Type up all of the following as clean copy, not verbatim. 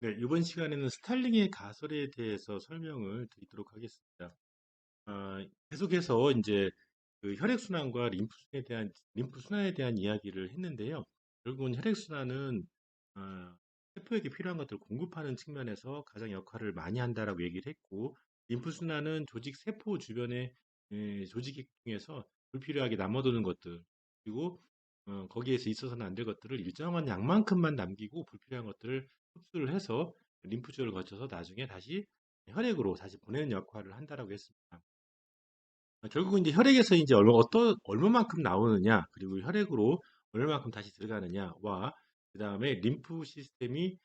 네, 이번 시간에는 스탈링의 가설에 대해서 설명을 드리도록 하겠습니다. 계속해서 이제 그 혈액순환과 림프순환에 대한 이야기를 했는데요. 결국은 혈액순환은 세포에게 필요한 것들을 공급하는 측면에서 가장 역할을 많이 한다라고 얘기를 했고, 림프순환은 세포 주변의 조직 중에서 불필요하게 남아도는 것들, 그리고 거기에서 있어서는 안 될 것들을 일정한 양만큼만 남기고 불필요한 것들을 흡수를 해서 림프절을 거쳐서 나중에 다시 혈액으로 다시 보내는 역할을 한다라고 했습니다. 결국은 이제 혈액에서 이제 얼마만큼 나오느냐, 그리고 혈액으로 얼마만큼 다시 들어가느냐와 그 다음에 림프 시스템이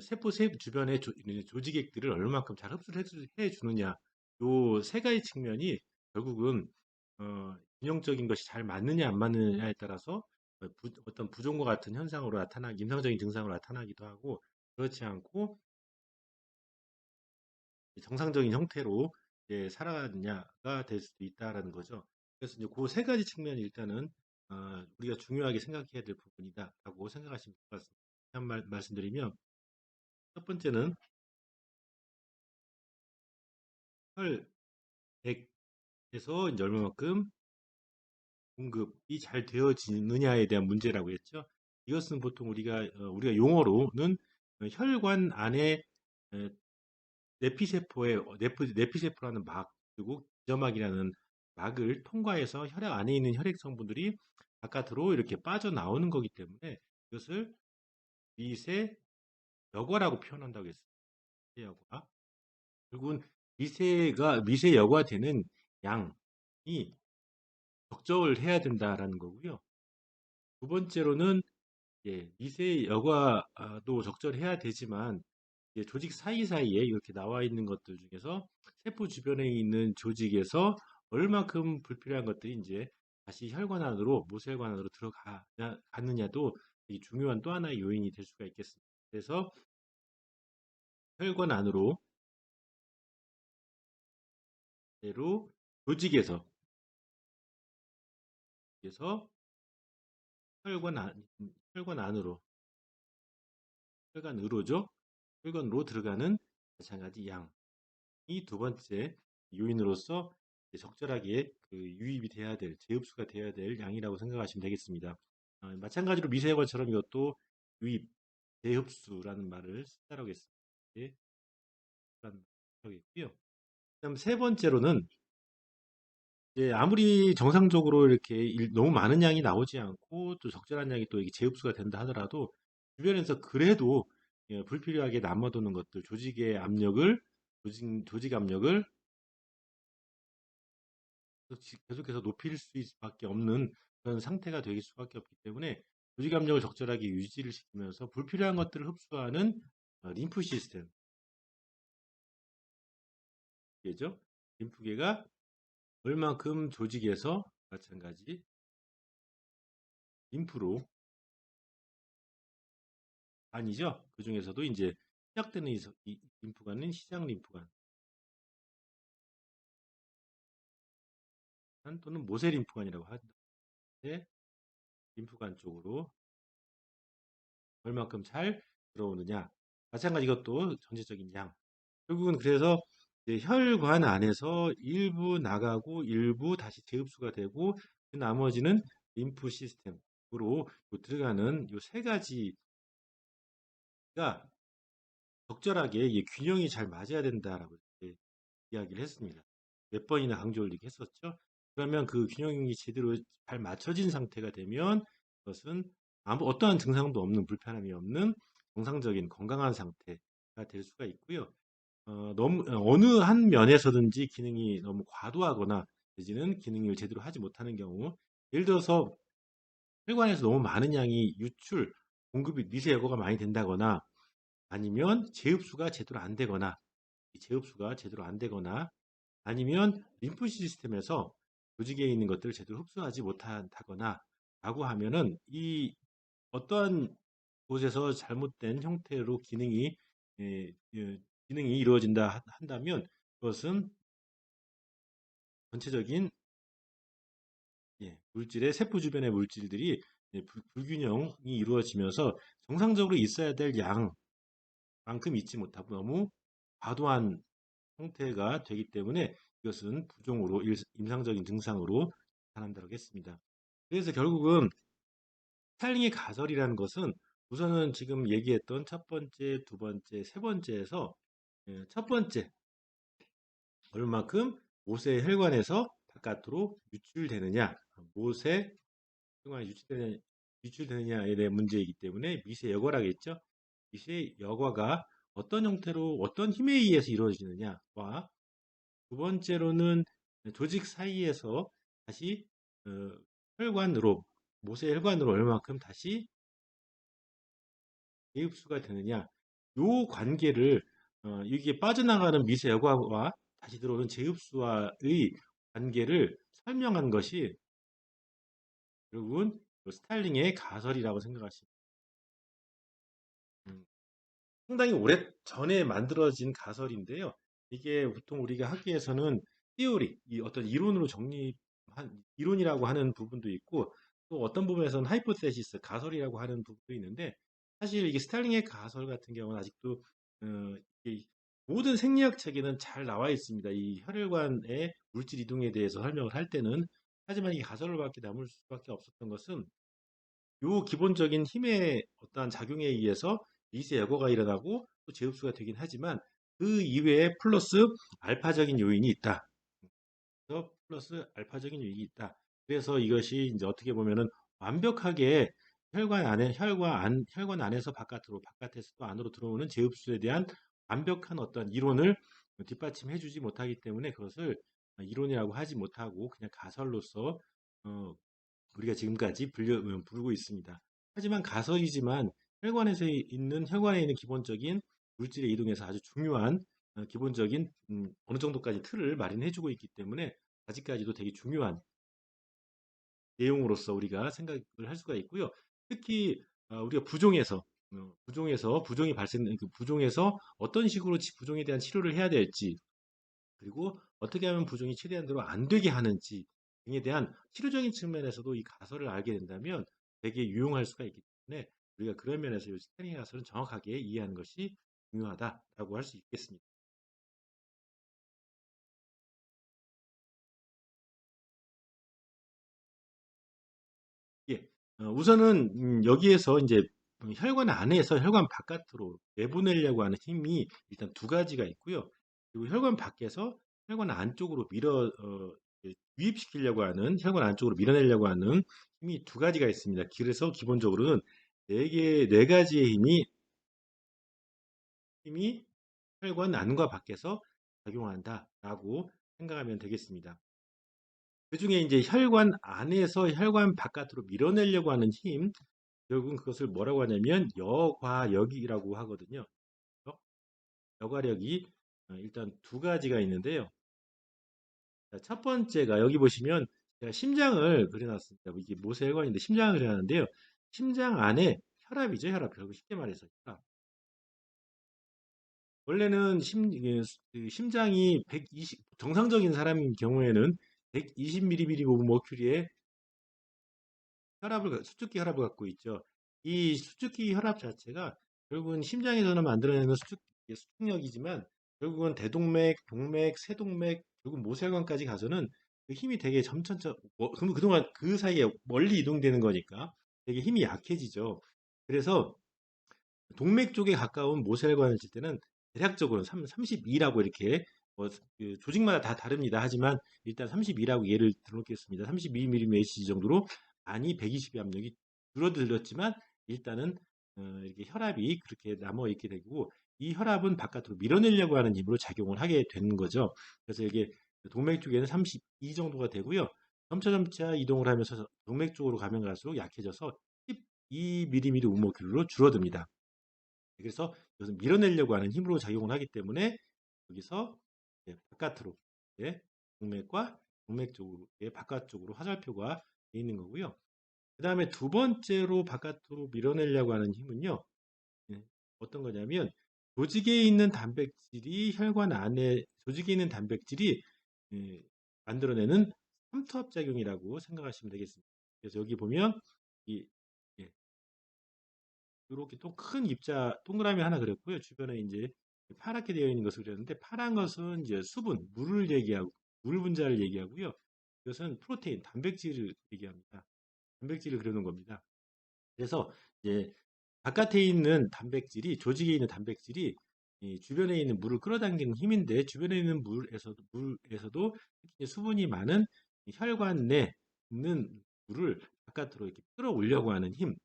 세포 주변의 조직액들을 얼마만큼 잘 흡수를 해 주느냐, 요 세 가지 측면이 결국은 균형적인 것이 잘 맞느냐 안 맞느냐에 따라서 어떤 부종과 같은 현상으로 임상적인 증상으로 나타나기도 하고, 그렇지 않고 정상적인 형태로 이제 살아가느냐가 될 수도 있다라는 거죠. 그래서 이제 그 세 가지 측면이 일단은 우리가 중요하게 생각해야 될 부분이다라고 생각하시면 될 것 같습니다. 말씀드리면 첫 번째는 혈액에서 이제 얼마만큼 공급이 잘 되어지느냐에 대한 문제라고 했죠. 이것은 보통 우리가 용어로는 혈관 안에 에, 내피세포라는 막, 그리고 기저막이라는 막을 통과해서 혈액 안에 있는 혈액 성분들이 바깥으로 이렇게 빠져나오는 거기 때문에 이것을 미세 여과라고 표현한다고 했어요. 미세 여과. 결국은 미세 여과되는 양이 적절해야 된다라는 거고요. 두 번째로는 미세 여과도 적절해야 되지만 조직 사이사이에 이렇게 나와 있는 것들 중에서 세포 주변에 있는 조직에서 얼마큼 불필요한 것들이 이제 다시 모세혈관 안으로 들어가느냐도 되게 중요한 또 하나의 요인이 될 수가 있겠습니다. 그래서 혈관 안으로 대로 조직에서 그래서 혈관 안 혈관 안으로 혈관으로죠. 혈관으로 들어가는 마찬가지 양이 두 번째 요인으로서 적절하게 유입이 돼야 될, 재흡수가 돼야 될 양이라고 생각하시면 되겠습니다. 마찬가지로 미세혈관처럼 이것도 유입, 재흡수라는 말을 쓴다고 했습니다. 예, 라는 말을 있고요. 그다음 세 번째로는 아무리 정상적으로 이렇게 너무 많은 양이 나오지 않고 또 적절한 양이 또 이게 재흡수가 된다 하더라도 주변에서 그래도 불필요하게 남아도는 것들, 조직 압력을 계속해서 높일 수밖에 없는 그런 상태가 되길 수밖에 없기 때문에 조직 압력을 적절하게 유지를 시키면서 불필요한 것들을 흡수하는 림프 시스템, 죠 림프계가 얼만큼 조직에서 마찬가지 림프로 아니죠. 그 중에서도 이제 시작되는 이 림프관은 시작 림프관 또는 모세 림프관이라고 하는데 림프관 쪽으로 얼만큼 잘 들어오느냐. 마찬가지 이것도 전체적인 양. 결국은 그래서 이제 혈관 안에서 일부 나가고 일부 다시 재흡수가 되고 그 나머지는 림프 시스템으로 들어가는 이 세 가지가 적절하게 균형이 잘 맞아야 된다라고 이야기를 했습니다. 몇 번이나 강조를 이렇게 했었죠. 그러면 그 균형이 제대로 잘 맞춰진 상태가 되면 그것은 어떠한 증상도 없는 불편함이 없는 정상적인 건강한 상태가 될 수가 있고요. 어느 한 면에서든지 기능이 너무 과도하거나 내지는 기능을 제대로 하지 못하는 경우, 예를 들어서 혈관에서 너무 많은 양이 공급이 미세 여과가 많이 된다거나 아니면 재흡수가 제대로 안 되거나 아니면 림프 시스템에서 조직에 있는 것들을 제대로 흡수하지 못한다거나 라고 하면은 이 어떠한 곳에서 잘못된 형태로 기능이 이루어진다 한다면 그것은 전체적인 세포 주변의 물질들이 불균형이 이루어지면서 정상적으로 있어야 될 양, 만큼 있지 못하고 너무 과도한 형태가 되기 때문에 이것은 부종으로 임상적인 증상으로 나타난다고 했습니다. 그래서 결국은 스타일링의 가설이라는 것은 우선은 지금 얘기했던 첫 번째, 두 번째, 세 번째에서 첫 번째 얼마만큼 못의 혈관에서 바깥으로 유출되느냐, 못의 혈관이 유출되느냐에 대한 문제이기 때문에 미세 여과라겠죠. 미세 여과가 어떤 형태로 어떤 힘에 의해서 이루어지느냐와 두 번째로는 조직 사이에서 다시 어, 혈관으로 모세 혈관으로 얼마만큼 다시 재흡수가 되느냐 요 관계를 이게 빠져나가는 미세 여과와 다시 들어오는 재흡수와의 관계를 설명한 것이 결국은 스타일링의 가설이라고 생각하시면 음, 상당히 오래 전에 만들어진 가설인데요. 이게 보통 우리가 학계에서는 티오리, 이 어떤 이론으로 정립한 이론이라고 하는 부분도 있고 또 어떤 부분에서는 하이포테시스, 가설이라고 하는 부분도 있는데 사실 이게 스타일링의 가설 같은 경우는 아직도 이 모든 생리학 책에는 잘 나와 있습니다. 이 혈관의 물질 이동에 대해서 설명을 할 때는 하지만 이 가설로 밖에 남을 수밖에 없었던 것은 요 기본적인 힘의 어떠한 작용에 의해서 미세 여과가 일어나고 또 재흡수가 되긴 하지만 그 이외에 플러스 알파적인 요인이 있다. 그래서 플러스 알파적인 요인이 있다. 그래서 이것이 이제 어떻게 보면은 완벽하게 혈관 안에서 바깥으로, 바깥에서 또 안으로 들어오는 재흡수에 대한 완벽한 어떤 이론을 뒷받침해주지 못하기 때문에 그것을 이론이라고 하지 못하고 그냥 가설로서 어, 우리가 지금까지 부르고 있습니다. 하지만 가설이지만 혈관에 있는 기본적인 물질의 이동에서 아주 중요한 기본적인 어느 정도까지 틀을 마련해주고 있기 때문에 아직까지도 되게 중요한 내용으로서 우리가 생각을 할 수가 있고요. 특히 우리가 부종이 발생된 그 부종에서 어떤 식으로 부종에 대한 치료를 해야 될지 그리고 어떻게 하면 부종이 최대한 대로 안 되게 하는지 등에 대한 치료적인 측면에서도 이 가설을 알게 된다면 되게 유용할 수가 있기 때문에 우리가 그런 면에서 이 스테링 가설은 정확하게 이해하는 것이 중요하다라고 할 수 있겠습니다. 예. 우선은 여기에서 이제 혈관 안에서 혈관 바깥으로 내보내려고 하는 힘이 일단 두 가지가 있고요. 그리고 혈관 밖에서 혈관 안쪽으로 유입시키려고 하는 혈관 안쪽으로 밀어내려고 하는 힘이 두 가지가 있습니다. 그래서 기본적으로는 네 가지의 힘이 혈관 안과 밖에서 작용한다라고 생각하면 되겠습니다. 그 중에 이제 혈관 안에서 혈관 바깥으로 밀어내려고 하는 힘, 결국은 그것을 뭐라고 하냐면 여과력이라고 하거든요. 여과력이 일단 두 가지가 있는데요. 자, 첫 번째가 여기 보시면 제가 심장을 그려놨습니다. 이게 모세혈관인데 심장을 그려놨는데요. 심장 안에 혈압이죠, 혈압. 결국 쉽게 말해서 혈압. 원래는 그 심장이 120, 정상적인 사람인 경우에는 120mmmmer의 수축기 혈압을 갖고 있죠. 이 수축기 혈압 자체가 결국은 심장에서는 만들어내는 수축력이지만 결국은 대동맥, 동맥, 세동맥, 결국 모세혈관까지 가서는 그 힘이 되게 그동안 그 사이에 멀리 이동되는 거니까 되게 힘이 약해지죠. 그래서 동맥 쪽에 가까운 모세혈관을 칠 때는 대략적으로 32라고 이렇게 그 조직마다 다 다릅니다. 하지만 일단 32라고 예를 들어놓겠습니다. 32mmHg 정도로 많이 120의 압력이 줄어들었지만 일단은 이렇게 혈압이 그렇게 남아 있게 되고 이 혈압은 바깥으로 밀어내려고 하는 힘으로 작용을 하게 되는 거죠. 그래서 이게 동맥 쪽에는 32 정도가 되고요. 점차 이동을 하면서 동맥 쪽으로 가면 갈수록 약해져서 12mm 우모큐로 줄어듭니다. 그래서 이것은 밀어내려고 하는 힘으로 작용을 하기 때문에 여기서 바깥으로 동맥과 동맥 쪽으로 바깥쪽으로 화살표가 되어 있는 거고요. 그 다음에 두 번째로 바깥으로 밀어내려고 하는 힘은요. 예, 어떤 거냐면 조직에 있는 단백질이 혈관 안에 조직에 있는 단백질이 예, 만들어내는 삼투압 작용이라고 생각하시면 되겠습니다. 그래서 여기 보면 이 예, 이렇게 또 큰 입자 동그라미 하나 그렸고요. 주변에 이제 파랗게 되어 있는 것을 그렸는데 파란 것은 이제 수분, 물을 얘기하고 물 분자를 얘기하고요. 이것은 프로테인, 단백질을 얘기합니다. 단백질을 그려놓은 겁니다. 그래서 이제 바깥에 있는 단백질이 조직에 있는 단백질이 이 주변에 있는 물을 끌어당기는 힘인데 주변에 있는 물에서도 특히 수분이 많은 이 혈관 내에 있는 물을 바깥으로 이렇게 끌어올려고 하는 힘,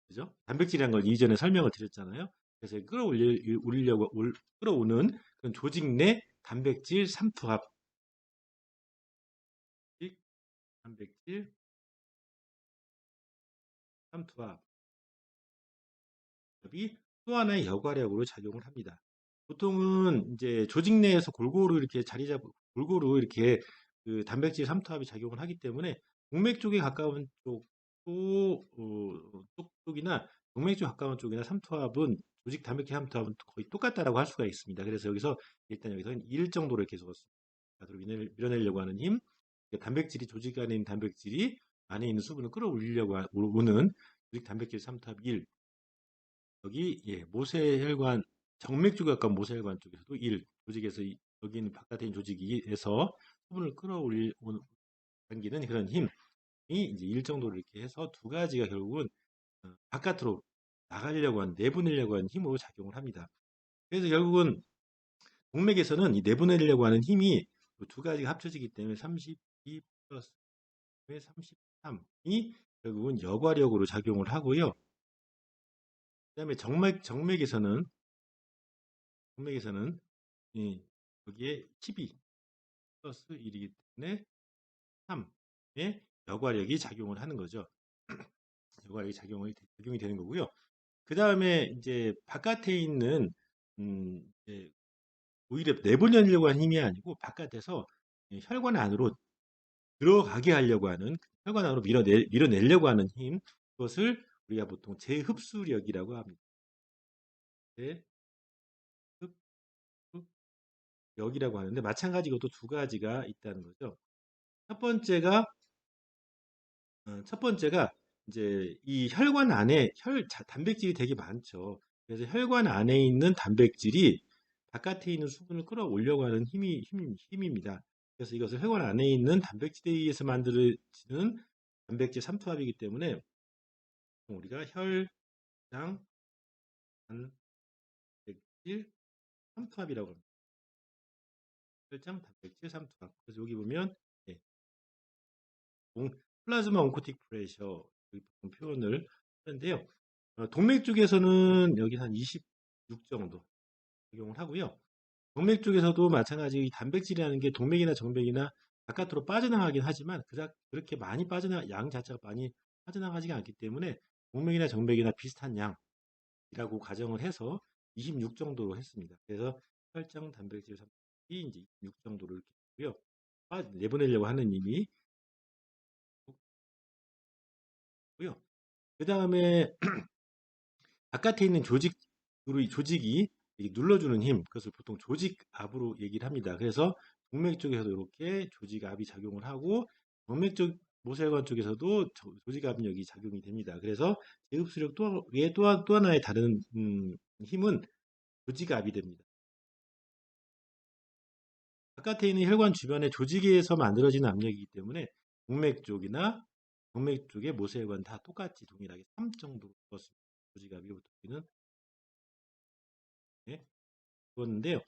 그죠? 단백질이라는 걸 이전에 설명을 드렸잖아요. 그래서 끌어오는 그런 조직 내 단백질 삼투압, 단백질 삼투압 이 또 하나의 여과력으로 작용을 합니다. 보통은 이제 조직 내에서 골고루 이렇게 자리 잡고 골고루 이렇게 그 단백질 삼투압이 작용을 하기 때문에 동맥 쪽에 가까운 쪽이나 동맥 쪽 가까운 쪽이나 삼투압은 조직 단백질 삼투압은 거의 똑같다라고 할 수가 있습니다. 그래서 여기서 일단 여기서 1 정도로 이렇게 적었습니다. 밀어내려고 하는 힘, 단백질이 조직 안에 있는 단백질이 안에 있는 수분을 끌어올리려고 오는 조직 단백질 삼투압 1, 여기 예, 모세혈관 정맥 쪽에 가까운 모세혈관 쪽에서도 1 조직에서 여기 있는 바깥에 있는 조직에서 수분을 당기는 그런 힘이 이제 1 정도로 이렇게 해서 두 가지가 결국은 바깥으로 나가려고 하는 내보내려고 하는 힘으로 작용을 합니다. 그래서 결국은 동맥에서는 이 내보내려고 하는 힘이 두 가지가 합쳐지기 때문에 32 플러스 33이 결국은 여과력으로 작용을 하고요. 그다음에 정맥에서는 여기에 12 플러스 1이기 때문에 3의 여과력이 작용을 하는 거죠. 여과력이 작용이 되는 거고요. 그 다음에 이제 바깥에 있는 이제 오히려 내보내려고 하는 힘이 아니고 바깥에서 혈관 안으로 들어가게 하려고 하는 혈관 안으로 밀어내려고 하는 힘, 그것을 우리가 보통 제흡수력이라고 합니다. 제흡수력이라고 하는데 마찬가지로 또 두 가지가 있다는 거죠. 첫 번째가 이제 이 혈관 안에 단백질이 되게 많죠. 그래서 혈관 안에 있는 단백질이 바깥에 있는 수분을 끌어올려고 하는 힘입니다. 그래서 이것을 혈관 안에 있는 단백질에 의해서 만들어지는 단백질 삼투압이기 때문에 우리가 혈장 단백질 삼투압이라고 합니다. 혈장 단백질 삼투압. 그래서 여기 보면 예, 플라즈마 온코틱 프레셔 표현을 하는데요. 동맥 쪽에서는 여기 한 26 정도 적용을 하고요. 동맥 쪽에서도 마찬가지 이 단백질이라는 게 동맥이나 정맥이나 바깥으로 빠져나가긴 하지만 그렇게 많이 양 자체가 많이 빠져나가지가 않기 때문에 동맥이나 정맥이나 비슷한 양이라고 가정을 해서 26 정도로 했습니다. 그래서 혈장 단백질 삼이 이제 6 정도로 이렇게 했고요. 내보내려고 하는 힘이 고요. 그 다음에 바깥에 있는 조직이 눌러주는 힘, 그것을 보통 조직압으로 얘기를 합니다. 그래서 동맥 쪽에서도 이렇게 조직압이 작용을 하고 정맥 쪽 모세혈관 쪽에서도 조직압력이 작용이 됩니다. 그래서 제흡수력 외에 또 하나의 다른 힘은 조직압이 됩니다. 바깥에 있는 혈관 주변의 조직에서 만들어지는 압력이기 때문에 동맥 쪽의 모세혈관 다 똑같이 동일하게 3 정도 그렇습니다. 조직압이 보통은 네, 그었는데요.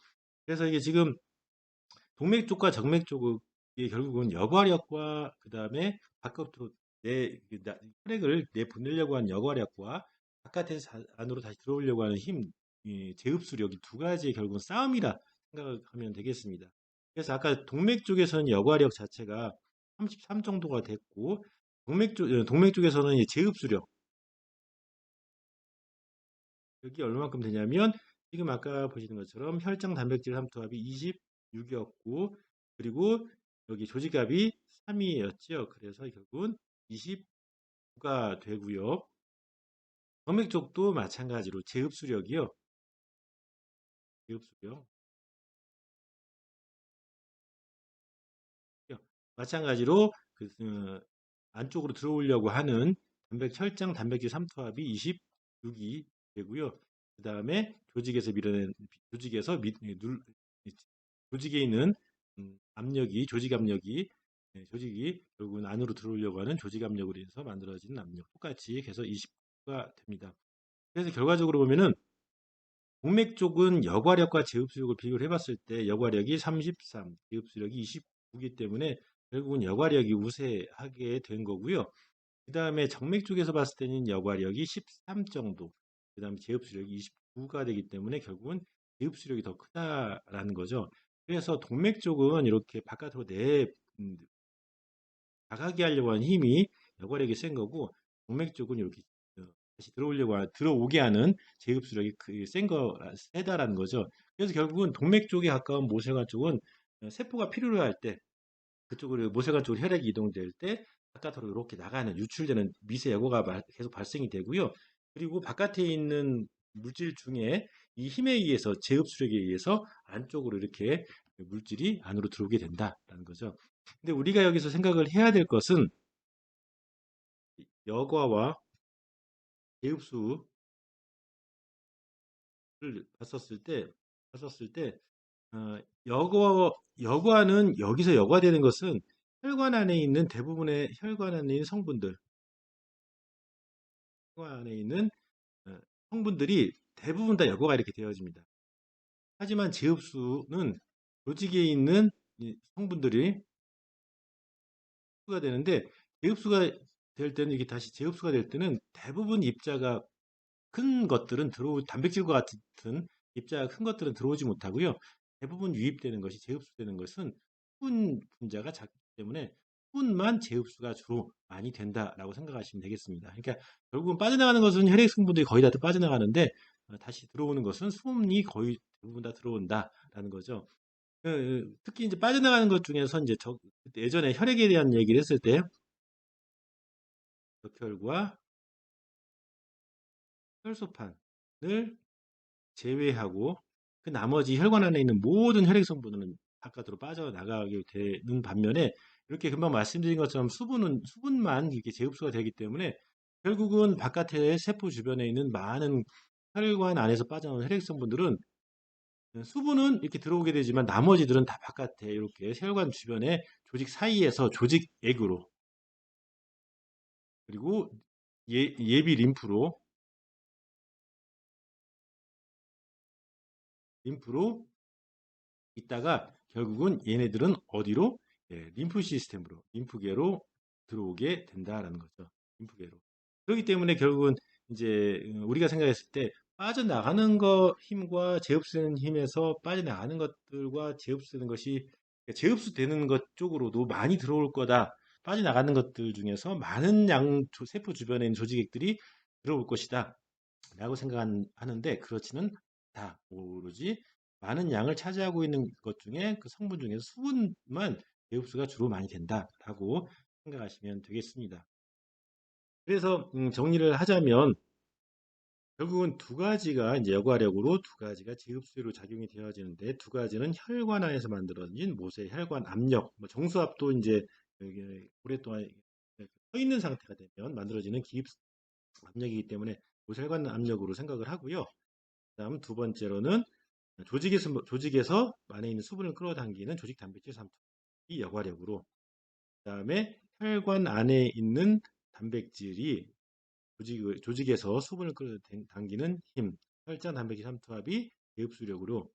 그래서 이게 지금 동맥 쪽과 정맥 쪽이 결국은 여과력과 그 다음에 바깥으로 혈액을 내보내려고 하는 여과력과 바깥에서 안으로 다시 들어오려고 하는 힘, 제흡수력 이 두 가지의 결국은 싸움이라 생각하면 되겠습니다. 그래서 아까 동맥 쪽에서는 여과력 자체가 33 정도가 됐고 동맥 쪽에서는 이제 제흡수력 여기 얼마만큼 되냐면 지금 아까 보시는 것처럼 혈장 단백질 삼투압이 26이었고 그리고 여기 조직압이 3이었죠. 그래서 결국은 29가 되고요. 정맥 쪽도 마찬가지로 제흡수력이요. 제흡수력. 마찬가지로 안쪽으로 들어오려고 하는 혈장 단백질 삼투압이 26이 되고요. 그 다음에 조직에서 밀어낸 조직에서 조직에 있는 압력이 조직 압력이 조직이 결국은 안으로 들어오려고 하는 조직 압력으로 인해서 만들어진 압력 똑같이 해서 29가 됩니다. 그래서 결과적으로 보면은 동맥 쪽은 여과력과 제흡수력을 비교를 해봤을 때 여과력이 33, 제흡수력이 29이기 때문에 결국은 여과력이 우세하게 된 거고요. 그 다음에 정맥 쪽에서 봤을 때는 여과력이 13 정도, 그 다음에 제흡수력이 29가 되기 때문에 결국은 제흡수력이 더 크다라는 거죠. 그래서 동맥 쪽은 이렇게 바깥으로 음, 나가게 하려고 하는 힘이 여과력이 센 거고 동맥 쪽은 이렇게 다시 들어오게 하는 제흡수력이 세다라는 거죠. 그래서 결국은 동맥 쪽에 가까운 모세관 쪽은 세포가 필요로 할 때 그쪽으로 모세관 쪽으로 혈액이 이동될 때 바깥으로 이렇게 나가는 유출되는 미세 여과가 계속 발생이 되고요. 그리고 바깥에 있는 물질 중에 이 힘에 의해서 제흡수력에 의해서 안쪽으로 이렇게 물질이 안으로 들어오게 된다라는 거죠. 근데 우리가 여기서 생각을 해야 될 것은 여과와 제흡수를 봤었을 때 여과는 여기서 여과되는 것은 혈관 안에 있는 대부분의 혈관 안에 있는 혈관 안에 있는 어, 성분들이 대부분 다 여과가 이렇게 되어집니다. 하지만 제흡수는 조직에 있는 이 성분들이 흡수가 되는데 제흡수가 될 때는 이게 다시 제흡수가 될 때는 대부분 입자가 큰 것들은 단백질과 같은 입자가 큰 것들은 들어오지 못하고요. 대부분 유입되는 것이 재흡수되는 것은 수분 분자가 작기 때문에 수분만 재흡수가 주로 많이 된다라고 생각하시면 되겠습니다. 그러니까 결국은 빠져나가는 것은 혈액 성분들이 거의 다 빠져나가는데 다시 들어오는 것은 수분이 거의 대부분 다 들어온다라는 거죠. 특히 이제 빠져나가는 것 중에서 이제 예전에 혈액에 대한 얘기를 했을 때 적혈과 혈소판을 제외하고 그 나머지 혈관 안에 있는 모든 혈액 성분은 바깥으로 빠져나가게 되는 반면에 이렇게 금방 말씀드린 것처럼 수분만 이렇게 재흡수가 되기 때문에 결국은 바깥에 세포 주변에 있는 많은 혈관 안에서 빠져나오는 혈액 성분들은 수분은 이렇게 들어오게 되지만 나머지들은 다 바깥에 이렇게 혈관 주변에 조직 사이에서 조직액으로 그리고 예비 림프로 있다가 결국은 얘네들은 어디로? 림프 시스템으로, 림프계로 들어오게 된다라는 거죠. 림프계로. 그렇기 때문에 결국은 이제 우리가 생각했을 때 빠져나가는 거 힘과 재흡수되는 힘에서 빠져나가는 것들과 재흡수되는 것이 재흡수되는 것 쪽으로도 많이 들어올 거다. 빠져나가는 것들 중에서 많은 양 세포 주변에 있는 조직액들이 들어올 것이다. 라고 생각하는데 그렇지는 않다. 오로지 많은 양을 차지하고 있는 것 중에 그 성분 중에서 수분만 배흡수가 주로 많이 된다라고 생각하시면 되겠습니다. 그래서 정리를 하자면 결국은 두 가지가 이제 여과력으로 두 가지가 제흡수로 작용이 되어지는데 두 가지는 혈관 안에서 만들어진 모세 혈관 압력, 뭐 정수압도 이제 오랫동안 서 있는 상태가 되면 만들어지는 기입 압력이기 때문에 모세 혈관 압력으로 생각을 하고요. 그다음 두 번째로는 조직에서 안에 있는 수분을 끌어당기는 조직 단백질 삼투이 여과력으로 그다음에 혈관 안에 있는 단백질이 조직에서 수분을 끌어당기는 힘 혈장 단백질 삼투압이 대흡수력으로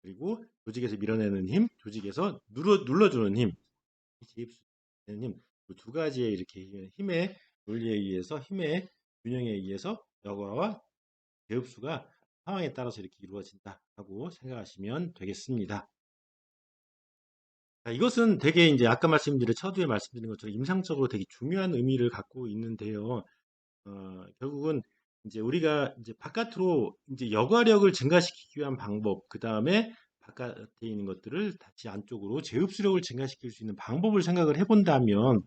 그리고 조직에서 밀어내는 힘 조직에서 눌러주는 힘 대흡수되는 힘두 가지의 이렇게 힘의 논리에 의해서 힘의 균형에 의해서 여과와 대흡수가 상황에 따라서 이렇게 이루어진다라고 생각하시면 되겠습니다. 자, 이것은 되게 이제 아까 말씀드린 서두에 말씀드린 것처럼 임상적으로 되게 중요한 의미를 갖고 있는데요. 결국은 이제 우리가 이제 바깥으로 이제 여과력을 증가시키기 위한 방법, 그 다음에 바깥에 있는 것들을 다시 안쪽으로 재흡수력을 증가시킬 수 있는 방법을 생각을 해본다면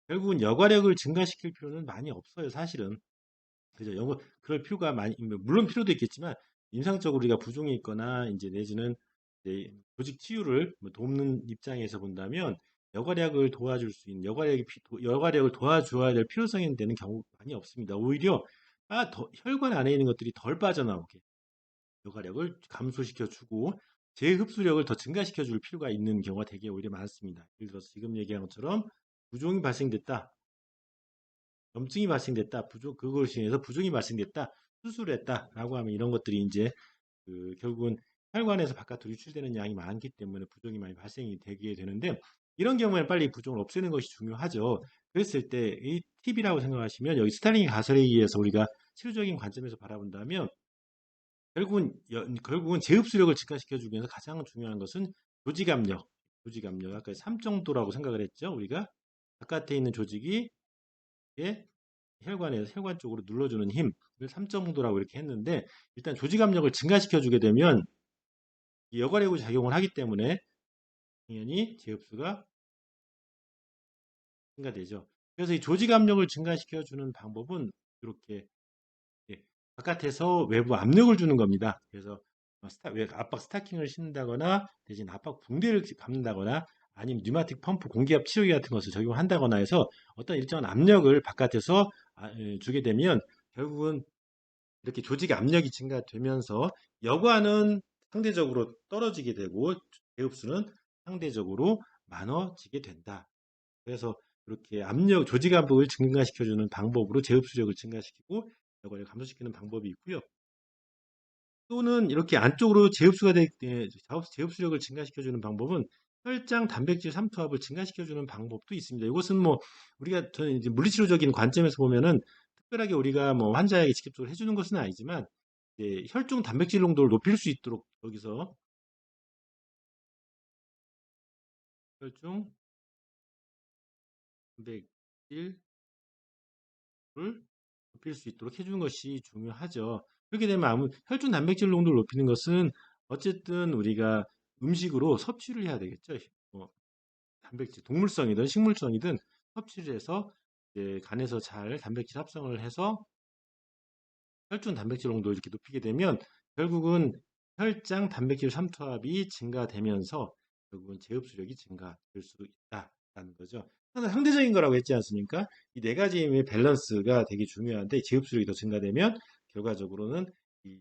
결국은 여과력을 증가시킬 필요는 많이 없어요, 사실은. 그죠? 그럴 필요가 많이, 물론 필요도 있겠지만, 임상적으로 우리가 부종이 있거나, 이제 내지는 이제 조직 치유를 뭐 돕는 입장에서 본다면, 여과력을 도와줄 수 있는, 여과력을 도와줘야 될 필요성이 되는 경우 많이 없습니다. 오히려 혈관 안에 있는 것들이 덜 빠져나오게 여과력을 감소시켜 주고 재흡수력을 더 증가시켜 줄 필요가 있는 경우가 되게 오히려 많습니다. 예를 들어서 지금 얘기한 것처럼 부종이 발생됐다, 염증이 발생됐다, 그것을 인해서 부종이 발생됐다, 수술했다라고 하면 이런 것들이 이제 결국은 혈관에서 바깥으로 유출되는 양이 많기 때문에 부종이 많이 발생이 되게 되는데, 이런 경우에는 빨리 부종을 없애는 것이 중요하죠. 그랬을 때 이 팁이라고 생각하시면, 여기 스타링의 가설에 의해서 우리가 치료적인 관점에서 바라본다면 결국은 재흡수력을 증가시켜주기 위해서 가장 중요한 것은 조직압력. 조직압력 아까 3 정도라고 생각을 했죠. 우리가 바깥에 있는 조직이 혈관에서 혈관 쪽으로 눌러주는 힘을 3 정도라고 이렇게 했는데, 일단 조직압력을 증가시켜주게 되면 여과력이 작용을 하기 때문에 당연히 재흡수가 증가되죠. 그래서 이 조직압력을 증가시켜주는 방법은 이렇게 바깥에서 외부 압력을 주는 겁니다. 그래서 압박 스타킹을 신는다거나 대신 압박 붕대를 감는다거나 아니면 뉴마틱 펌프 공기압 치료기 같은 것을 적용한다거나 해서 어떤 일정한 압력을 바깥에서 주게 되면 결국은 이렇게 조직의 압력이 증가되면서 여과는 상대적으로 떨어지게 되고 재흡수는 상대적으로 많아지게 된다. 그래서 이렇게 조직 압력을 증가시켜주는 방법으로 재흡수력을 증가시키고 여과를 감소시키는 방법이 있고요. 또는 이렇게 안쪽으로 재흡수력을 증가시켜주는 방법은 혈장 단백질 삼투압을 증가시켜주는 방법도 있습니다. 이것은 뭐 저는 이제 물리치료적인 관점에서 보면은 특별하게 우리가 뭐 환자에게 직접적으로 해주는 것은 아니지만 이제 혈중 단백질 농도를 높일 수 있도록 여기서 혈중 단백질을 높일 수 있도록 해주는 것이 중요하죠. 그렇게 되면 혈중 단백질 농도를 높이는 것은 어쨌든 우리가 음식으로 섭취를 해야 되겠죠. 뭐 단백질, 동물성이든 식물성이든 섭취를 해서 이제 간에서 잘 단백질 합성을 해서 혈중 단백질 농도를 이렇게 높이게 되면 결국은 혈장 단백질 삼투압이 증가되면서 결국은 재흡수력이 증가될 수 있다라는 거죠. 상대적인 거라고 했지 않습니까? 이 네 가지의 밸런스가 되게 중요한데, 재흡수력이 더 증가되면 결과적으로는 이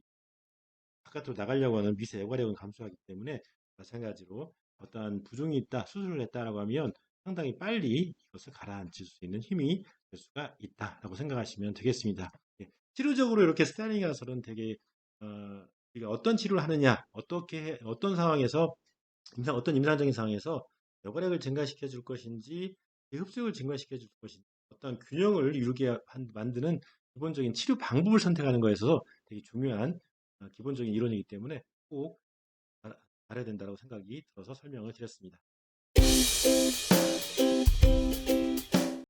바깥으로 나가려고 하는 미세 여과력은 감소하기 때문에, 마찬가지로 어떠한 부종이 있다, 수술을 했다라고 하면 상당히 빨리 이것을 가라앉힐 수 있는 힘이 될 수가 있다라고 생각하시면 되겠습니다. 예, 치료적으로 이렇게 스타일링 가설은 되게 우리가 어떤 치료를 하느냐, 어떤 상황에서 어떤 임상적인 상황에서 여과력을 증가시켜 줄 것인지 흡수력을 증가시켜 줄 것인지 어떤 균형을 이루게 만드는 기본적인 치료 방법을 선택하는 거에 있어서 되게 중요한 기본적인 이론이기 때문에 꼭 알아야 된다고 생각이 들어서 설명을 드렸습니다.